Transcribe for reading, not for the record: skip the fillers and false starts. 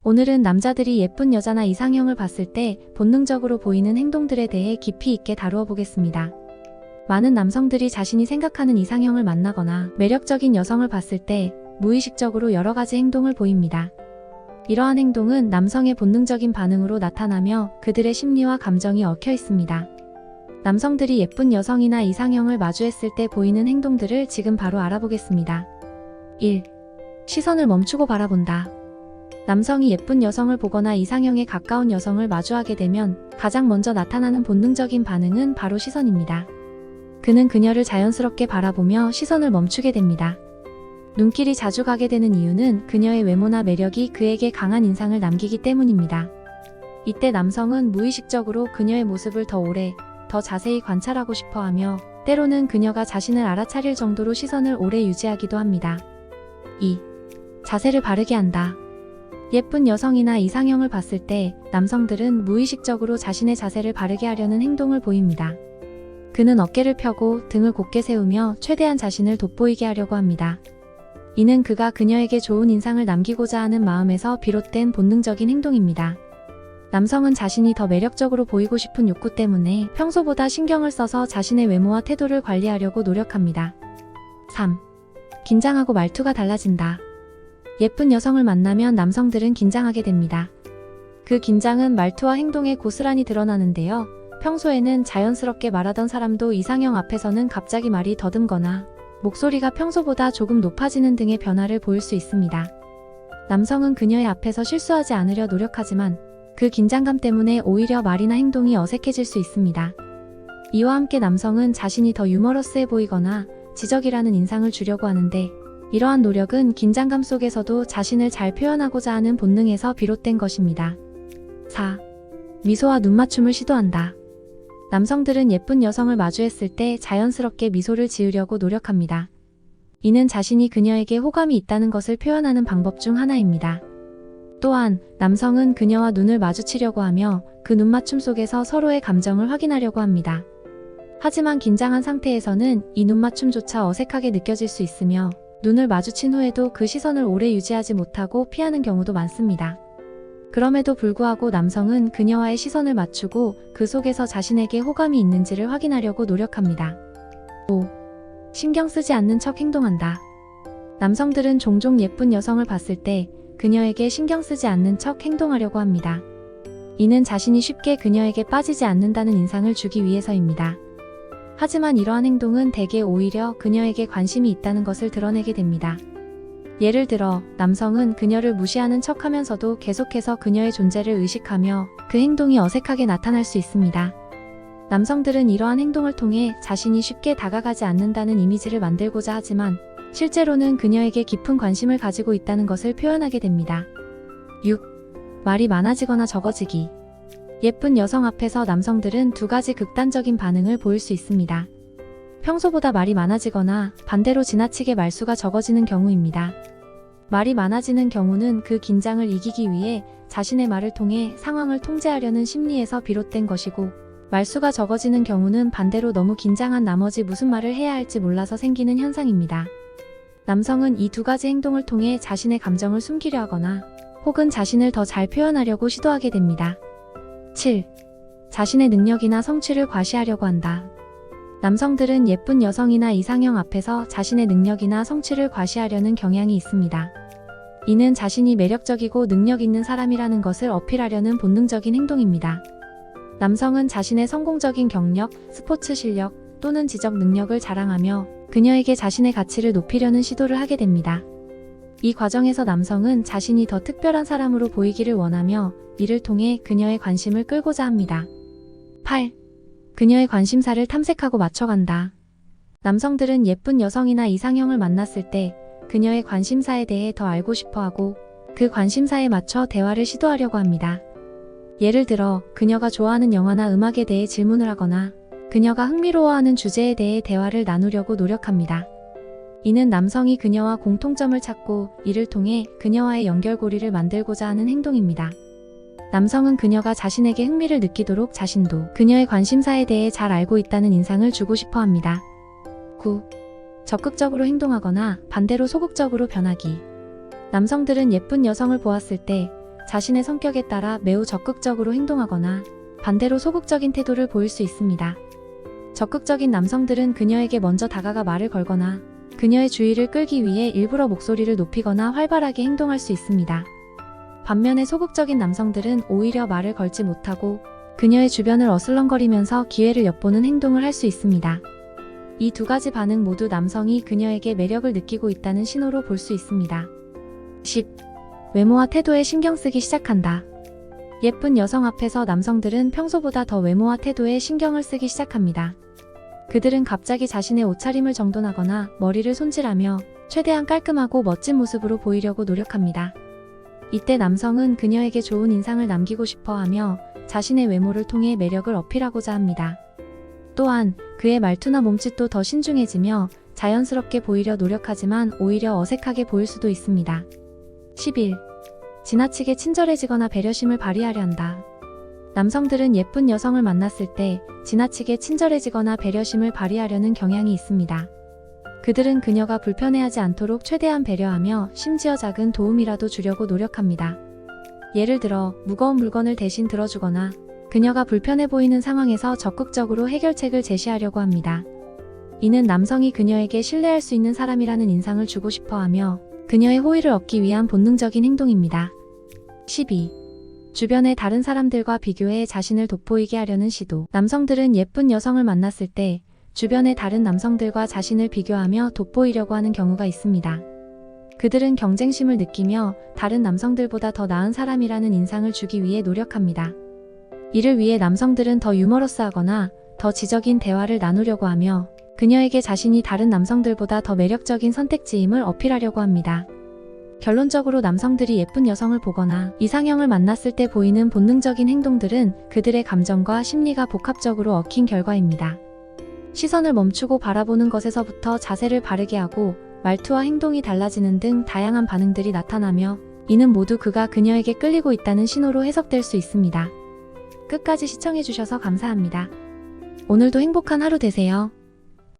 오늘은 남자들이 예쁜 여자나 이상형을 봤을 때 본능적으로 보이는 행동들에 대해 깊이 있게 다루어 보겠습니다. 많은 남성들이 자신이 생각하는 이상형을 만나거나 매력적인 여성을 봤을 때 무의식적으로 여러 가지 행동을 보입니다. 이러한 행동은 남성의 본능적인 반응으로 나타나며 그들의 심리와 감정이 얽혀 있습니다. 남성들이 예쁜 여성이나 이상형을 마주했을 때 보이는 행동들을 지금 바로 알아보겠습니다. 1. 시선을 멈추고 바라본다. 남성이 예쁜 여성을 보거나 이상형에 가까운 여성을 마주하게 되면 가장 먼저 나타나는 본능적인 반응은 바로 시선입니다. 그는 그녀를 자연스럽게 바라보며 시선을 멈추게 됩니다. 눈길이 자주 가게 되는 이유는 그녀의 외모나 매력이 그에게 강한 인상을 남기기 때문입니다. 이때 남성은 무의식적으로 그녀의 모습을 더 오래, 더 자세히 관찰하고 싶어 하며 때로는 그녀가 자신을 알아차릴 정도로 시선을 오래 유지하기도 합니다. 2. 자세를 바르게 한다. 예쁜 여성이나 이상형을 봤을 때 남성들은 무의식적으로 자신의 자세를 바르게 하려는 행동을 보입니다. 그는 어깨를 펴고 등을 곧게 세우며 최대한 자신을 돋보이게 하려고 합니다. 이는 그가 그녀에게 좋은 인상을 남기고자 하는 마음에서 비롯된 본능적인 행동입니다. 남성은 자신이 더 매력적으로 보이고 싶은 욕구 때문에 평소보다 신경을 써서 자신의 외모와 태도를 관리하려고 노력합니다. 3. 긴장하고 말투가 달라진다. 예쁜 여성을 만나면 남성들은 긴장하게 됩니다. 그 긴장은 말투와 행동에 고스란히 드러나는데요. 평소에는 자연스럽게 말하던 사람도 이상형 앞에서는 갑자기 말이 더듬거나 목소리가 평소보다 조금 높아지는 등의 변화를 보일 수 있습니다. 남성은 그녀의 앞에서 실수하지 않으려 노력하지만 그 긴장감 때문에 오히려 말이나 행동이 어색해질 수 있습니다. 이와 함께 남성은 자신이 더 유머러스해 보이거나 지적이라는 인상을 주려고 하는데 이러한 노력은 긴장감 속에서도 자신을 잘 표현하고자 하는 본능에서 비롯된 것입니다. 4. 미소와 눈맞춤을 시도한다. 남성들은 예쁜 여성을 마주했을 때 자연스럽게 미소를 지으려고 노력합니다. 이는 자신이 그녀에게 호감이 있다는 것을 표현하는 방법 중 하나입니다. 또한 남성은 그녀와 눈을 마주치려고 하며 그 눈맞춤 속에서 서로의 감정을 확인하려고 합니다. 하지만 긴장한 상태에서는 이 눈맞춤조차 어색하게 느껴질 수 있으며 눈을 마주친 후에도 그 시선을 오래 유지하지 못하고 피하는 경우도 많습니다. 그럼에도 불구하고 남성은 그녀와의 시선을 맞추고 그 속에서 자신에게 호감이 있는지를 확인하려고 노력합니다. 5. 신경 쓰지 않는 척 행동한다. 남성들은 종종 예쁜 여성을 봤을 때 그녀에게 신경 쓰지 않는 척 행동하려고 합니다. 이는 자신이 쉽게 그녀에게 빠지지 않는다는 인상을 주기 위해서입니다. 하지만 이러한 행동은 대개 오히려 그녀에게 관심이 있다는 것을 드러내게 됩니다. 예를 들어 남성은 그녀를 무시하는 척하면서도 계속해서 그녀의 존재를 의식하며 그 행동이 어색하게 나타날 수 있습니다. 남성들은 이러한 행동을 통해 자신이 쉽게 다가가지 않는다는 이미지를 만들고자 하지만 실제로는 그녀에게 깊은 관심을 가지고 있다는 것을 표현하게 됩니다. 6. 말이 많아지거나 적어지기. 예쁜 여성 앞에서 남성들은 두 가지 극단적인 반응을 보일 수 있습니다. 평소보다 말이 많아지거나 반대로 지나치게 말수가 적어지는 경우입니다. 말이 많아지는 경우는 그 긴장을 이기기 위해 자신의 말을 통해 상황을 통제하려는 심리에서 비롯된 것이고, 말수가 적어지는 경우는 반대로 너무 긴장한 나머지 무슨 말을 해야 할지 몰라서 생기는 현상입니다. 남성은 이 두 가지 행동을 통해 자신의 감정을 숨기려 하거나 혹은 자신을 더 잘 표현하려고 시도하게 됩니다. 7. 자신의 능력이나 성취를 과시하려고 한다. 남성들은 예쁜 여성이나 이상형 앞에서 자신의 능력이나 성취를 과시하려는 경향이 있습니다. 이는 자신이 매력적이고 능력 있는 사람이라는 것을 어필하려는 본능적인 행동입니다. 남성은 자신의 성공적인 경력, 스포츠 실력 또는 지적 능력을 자랑하며 그녀에게 자신의 가치를 높이려는 시도를 하게 됩니다. 이 과정에서 남성은 자신이 더 특별한 사람으로 보이기를 원하며 이를 통해 그녀의 관심을 끌고자 합니다. 8. 그녀의 관심사를 탐색하고 맞춰간다. 남성들은 예쁜 여성이나 이상형을 만났을 때 그녀의 관심사에 대해 더 알고 싶어하고 그 관심사에 맞춰 대화를 시도하려고 합니다. 예를 들어 그녀가 좋아하는 영화나 음악에 대해 질문을 하거나 그녀가 흥미로워하는 주제에 대해 대화를 나누려고 노력합니다. 이는 남성이 그녀와 공통점을 찾고 이를 통해 그녀와의 연결고리를 만들고자 하는 행동입니다. 남성은 그녀가 자신에게 흥미를 느끼도록 자신도 그녀의 관심사에 대해 잘 알고 있다는 인상을 주고 싶어 합니다. 9. 적극적으로 행동하거나 반대로 소극적으로 변하기. 남성들은 예쁜 여성을 보았을 때 자신의 성격에 따라 매우 적극적으로 행동하거나 반대로 소극적인 태도를 보일 수 있습니다. 적극적인 남성들은 그녀에게 먼저 다가가 말을 걸거나 그녀의 주의를 끌기 위해 일부러 목소리를 높이거나 활발하게 행동할 수 있습니다. 반면에 소극적인 남성들은 오히려 말을 걸지 못하고 그녀의 주변을 어슬렁거리면서 기회를 엿보는 행동을 할 수 있습니다. 이 두 가지 반응 모두 남성이 그녀에게 매력을 느끼고 있다는 신호로 볼 수 있습니다. 10. 외모와 태도에 신경 쓰기 시작한다. 예쁜 여성 앞에서 남성들은 평소보다 더 외모와 태도에 신경을 쓰기 시작합니다. 그들은 갑자기 자신의 옷차림을 정돈하거나 머리를 손질하며 최대한 깔끔하고 멋진 모습으로 보이려고 노력합니다. 이때 남성은 그녀에게 좋은 인상을 남기고 싶어 하며 자신의 외모를 통해 매력을 어필하고자 합니다. 또한 그의 말투나 몸짓도 더 신중해지며 자연스럽게 보이려 노력하지만 오히려 어색하게 보일 수도 있습니다. 11. 지나치게 친절해지거나 배려심을 발휘하려 한다. 남성들은 예쁜 여성을 만났을 때 지나치게 친절해지거나 배려심을 발휘하려는 경향이 있습니다. 그들은 그녀가 불편해하지 않도록 최대한 배려하며 심지어 작은 도움이라도 주려고 노력합니다. 예를 들어 무거운 물건을 대신 들어주거나 그녀가 불편해 보이는 상황에서 적극적으로 해결책을 제시하려고 합니다. 이는 남성이 그녀에게 신뢰할 수 있는 사람이라는 인상을 주고 싶어 하며 그녀의 호의를 얻기 위한 본능적인 행동입니다. 12. 주변의 다른 사람들과 비교해 자신을 돋보이게 하려는 시도. 남성들은 예쁜 여성을 만났을 때 주변의 다른 남성들과 자신을 비교하며 돋보이려고 하는 경우가 있습니다. 그들은 경쟁심을 느끼며 다른 남성들보다 더 나은 사람이라는 인상을 주기 위해 노력합니다. 이를 위해 남성들은 더 유머러스하거나 더 지적인 대화를 나누려고 하며 그녀에게 자신이 다른 남성들보다 더 매력적인 선택지임을 어필하려고 합니다. 결론적으로 남성들이 예쁜 여성을 보거나 이상형을 만났을 때 보이는 본능적인 행동들은 그들의 감정과 심리가 복합적으로 얽힌 결과입니다. 시선을 멈추고 바라보는 것에서부터 자세를 바르게 하고 말투와 행동이 달라지는 등 다양한 반응들이 나타나며 이는 모두 그가 그녀에게 끌리고 있다는 신호로 해석될 수 있습니다. 끝까지 시청해주셔서 감사합니다. 오늘도 행복한 하루 되세요.